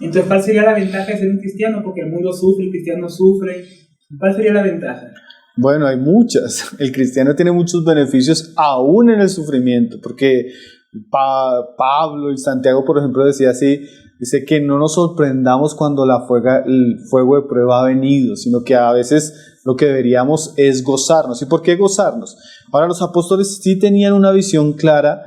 Entonces, ¿cuál sería la ventaja de ser un cristiano? Porque el mundo sufre, el cristiano sufre. ¿Cuál sería la ventaja? Bueno, hay muchas. El cristiano tiene muchos beneficios aún en el sufrimiento, porque Pablo y Santiago, por ejemplo, decía así, dice que no nos sorprendamos cuando el fuego de prueba ha venido, sino que a veces lo que deberíamos es gozarnos. ¿Y por qué gozarnos? Ahora, los apóstoles sí tenían una visión clara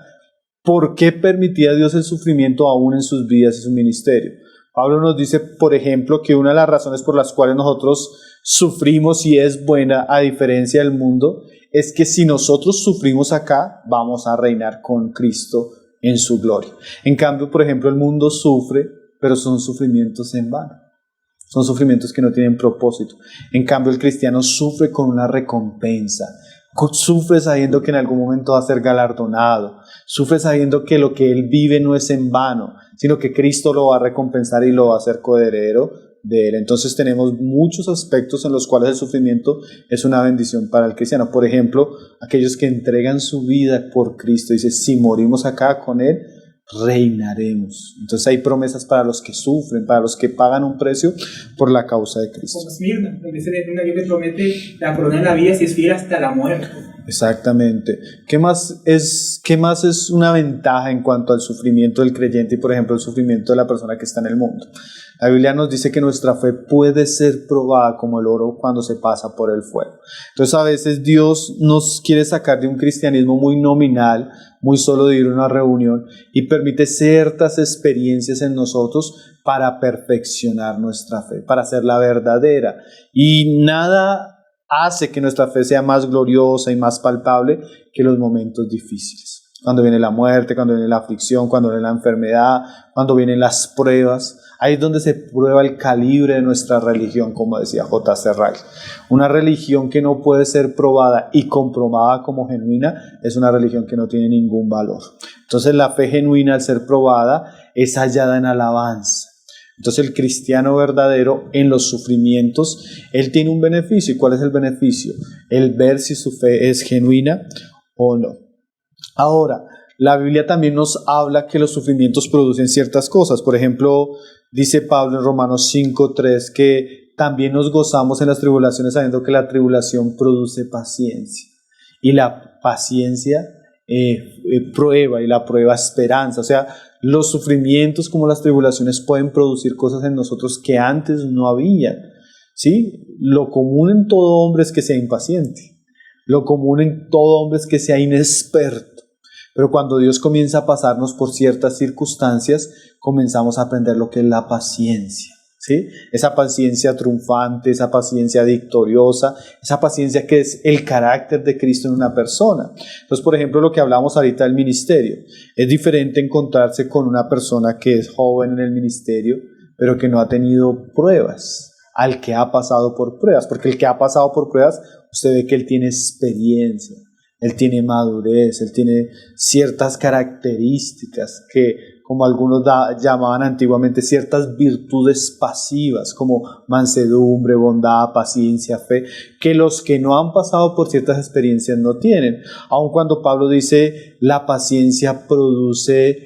por qué permitía Dios el sufrimiento aún en sus vidas y su ministerio. Pablo nos dice, por ejemplo, que una de las razones por las cuales nosotros sufrimos y es buena a diferencia del mundo, es que si nosotros sufrimos acá, vamos a reinar con Cristo en su gloria. En cambio, por ejemplo, el mundo sufre, pero son sufrimientos en vano. Son sufrimientos que no tienen propósito. En cambio, el cristiano sufre con una recompensa. Sufre sabiendo que en algún momento va a ser galardonado. Sufre sabiendo que lo que él vive no es en vano, sino que Cristo lo va a recompensar y lo va a hacer coheredero de él. Entonces tenemos muchos aspectos en los cuales el sufrimiento es una bendición para el cristiano. Por ejemplo, aquellos que entregan su vida por Cristo. Dice, si morimos acá con él, reinaremos. Entonces hay promesas para los que sufren, para los que pagan un precio por la causa de Cristo. Como Esmirna, dice Dios que promete la corona de la vida si es fiel hasta la muerte. Exactamente. ¿Qué más es una ventaja en cuanto al sufrimiento del creyente y, por ejemplo, el sufrimiento de la persona que está en el mundo? La Biblia nos dice que nuestra fe puede ser probada como el oro cuando se pasa por el fuego. Entonces, a veces Dios nos quiere sacar de un cristianismo muy nominal, muy solo de ir a una reunión, y permite ciertas experiencias en nosotros para perfeccionar nuestra fe, para hacerla verdadera. Y nada hace que nuestra fe sea más gloriosa y más palpable que los momentos difíciles. Cuando viene la muerte, cuando viene la aflicción, cuando viene la enfermedad, cuando vienen las pruebas, ahí es donde se prueba el calibre de nuestra religión, como decía J.C. Ryle. Una religión que no puede ser probada y comprobada como genuina es una religión que no tiene ningún valor. Entonces la fe genuina, al ser probada, es hallada en alabanza. Entonces el cristiano verdadero en los sufrimientos, él tiene un beneficio. ¿Y cuál es el beneficio? El ver si su fe es genuina o no. Ahora, la Biblia también nos habla que los sufrimientos producen ciertas cosas. Por ejemplo, dice Pablo en Romanos 5:3 que también nos gozamos en las tribulaciones sabiendo que la tribulación produce paciencia. Y la paciencia prueba, y la prueba esperanza. O sea, los sufrimientos como las tribulaciones pueden producir cosas en nosotros que antes no había, ¿sí? Lo común en todo hombre es que sea impaciente. Lo común en todo hombre es que sea inexperto. Pero cuando Dios comienza a pasarnos por ciertas circunstancias, comenzamos a aprender lo que es la paciencia, ¿sí? Esa paciencia triunfante, esa paciencia victoriosa, esa paciencia que es el carácter de Cristo en una persona. Entonces, por ejemplo, lo que hablamos ahorita del ministerio. Es diferente encontrarse con una persona que es joven en el ministerio, pero que no ha tenido pruebas, al que ha pasado por pruebas. Porque el que ha pasado por pruebas, usted ve que él tiene experiencia, él tiene madurez, él tiene ciertas características que, como algunos llamaban antiguamente, ciertas virtudes pasivas, como mansedumbre, bondad, paciencia, fe, que los que no han pasado por ciertas experiencias no tienen. Aun cuando Pablo dice, la paciencia produce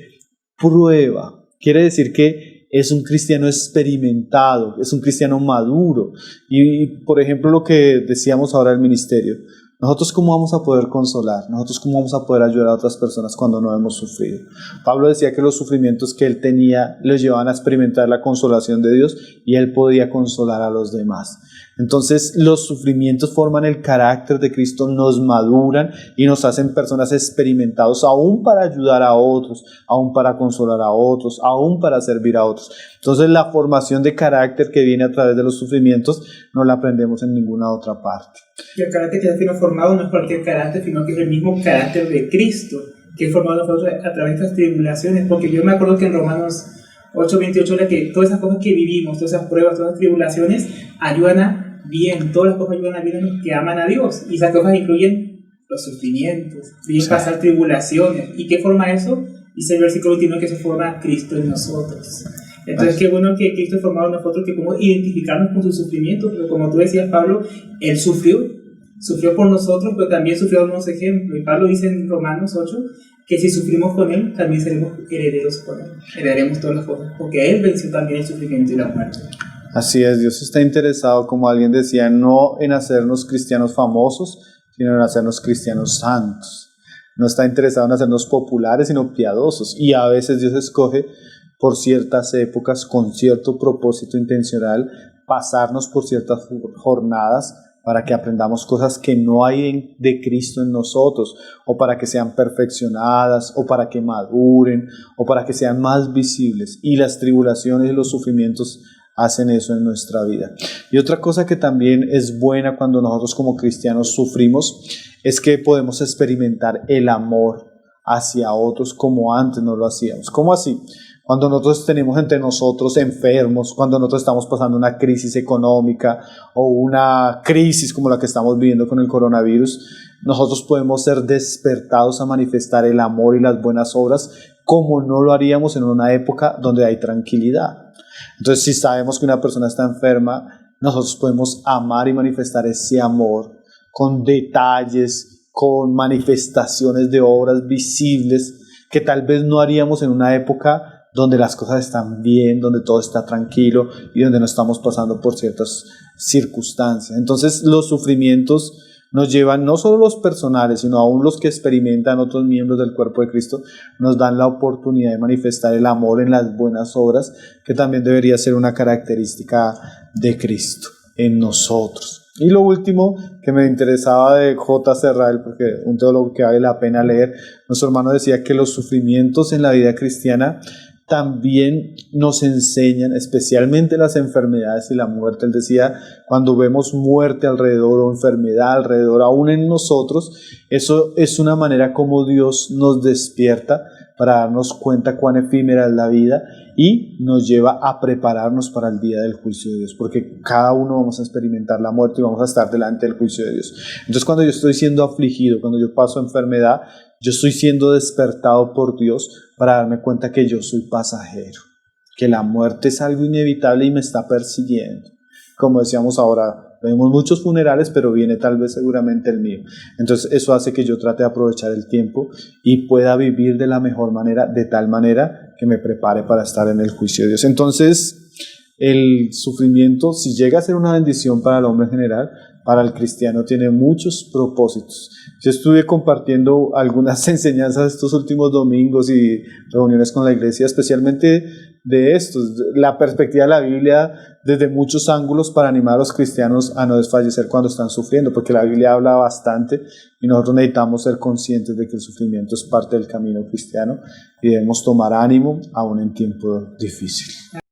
prueba, quiere decir que es un cristiano experimentado, es un cristiano maduro. Y por ejemplo, lo que decíamos ahora del ministerio, ¿nosotros cómo vamos a poder consolar? ¿Nosotros cómo vamos a poder ayudar a otras personas cuando no hemos sufrido? Pablo decía que los sufrimientos que él tenía les llevaban a experimentar la consolación de Dios y él podía consolar a los demás. Entonces los sufrimientos forman el carácter de Cristo, nos maduran y nos hacen personas experimentados aún para ayudar a otros, aún para consolar a otros, aún para servir a otros. Entonces la formación de carácter que viene a través de los sufrimientos no la aprendemos en ninguna otra parte. Y el carácter que ha sido formado no es cualquier carácter, sino que es el mismo carácter de Cristo, que es formado nosotros a través de estas tribulaciones. Porque yo me acuerdo que en Romanos 8:28 era que todas esas cosas que vivimos, todas esas pruebas, todas esas tribulaciones ayudan a bien, todas las cosas ayudan a bien a los que aman a Dios. Y esas cosas incluyen los sufrimientos, incluyen pasar tribulaciones. ¿Y qué forma eso? Dice el versículo 29 que eso forma a Cristo en nosotros. Entonces, qué bueno que Cristo ha formado en nosotros, que podemos identificarnos con sus sufrimientos, pero como tú decías, Pablo, Él sufrió. O sufrió por nosotros, pero también sufrió unos ejemplos. Y Pablo dice en Romanos 8 que si sufrimos con Él, también seremos herederos con Él. Heredaremos todas las cosas, porque Él venció también el sufrimiento y la muerte. Así es, Dios está interesado, como alguien decía, no en hacernos cristianos famosos, sino en hacernos cristianos santos. No está interesado en hacernos populares, sino piadosos. Y a veces Dios escoge por ciertas épocas, con cierto propósito intencional, pasarnos por ciertas jornadas para que aprendamos cosas que no hay de Cristo en nosotros, o para que sean perfeccionadas, o para que maduren, o para que sean más visibles. Y las tribulaciones y los sufrimientos hacen eso en nuestra vida. Y otra cosa que también es buena cuando nosotros como cristianos sufrimos, es que podemos experimentar el amor hacia otros como antes no lo hacíamos. ¿Cómo así? Cuando nosotros tenemos entre nosotros enfermos, cuando nosotros estamos pasando una crisis económica o una crisis como la que estamos viviendo con el coronavirus, nosotros podemos ser despertados a manifestar el amor y las buenas obras como no lo haríamos en una época donde hay tranquilidad. Entonces, si sabemos que una persona está enferma, nosotros podemos amar y manifestar ese amor con detalles, con manifestaciones de obras visibles que tal vez no haríamos en una época donde las cosas están bien, donde todo está tranquilo y donde no estamos pasando por ciertas circunstancias. Entonces los sufrimientos nos llevan, no solo los personales, sino aún los que experimentan otros miembros del cuerpo de Cristo, nos dan la oportunidad de manifestar el amor en las buenas obras, que también debería ser una característica de Cristo en nosotros. Y lo último que me interesaba de J. Serrael, porque un teólogo que vale la pena leer, nuestro hermano decía que los sufrimientos en la vida cristiana también nos enseñan, especialmente las enfermedades y la muerte. Él decía, cuando vemos muerte alrededor o enfermedad alrededor, aún en nosotros, eso es una manera como Dios nos despierta para darnos cuenta cuán efímera es la vida y nos lleva a prepararnos para el día del juicio de Dios, porque cada uno vamos a experimentar la muerte y vamos a estar delante del juicio de Dios. Entonces, cuando yo estoy siendo afligido, cuando yo paso enfermedad, yo estoy siendo despertado por Dios para darme cuenta que yo soy pasajero, que la muerte es algo inevitable y me está persiguiendo. Como decíamos ahora, vemos muchos funerales, pero viene tal vez seguramente el mío. Entonces eso hace que yo trate de aprovechar el tiempo y pueda vivir de la mejor manera, de tal manera que me prepare para estar en el juicio de Dios. Entonces el sufrimiento, si llega a ser una bendición para el hombre en general, para el cristiano tiene muchos propósitos. Yo estuve compartiendo algunas enseñanzas estos últimos domingos y reuniones con la iglesia, especialmente de estos, la perspectiva de la Biblia desde muchos ángulos para animar a los cristianos a no desfallecer cuando están sufriendo, porque la Biblia habla bastante y nosotros necesitamos ser conscientes de que el sufrimiento es parte del camino cristiano y debemos tomar ánimo aún en tiempo difícil.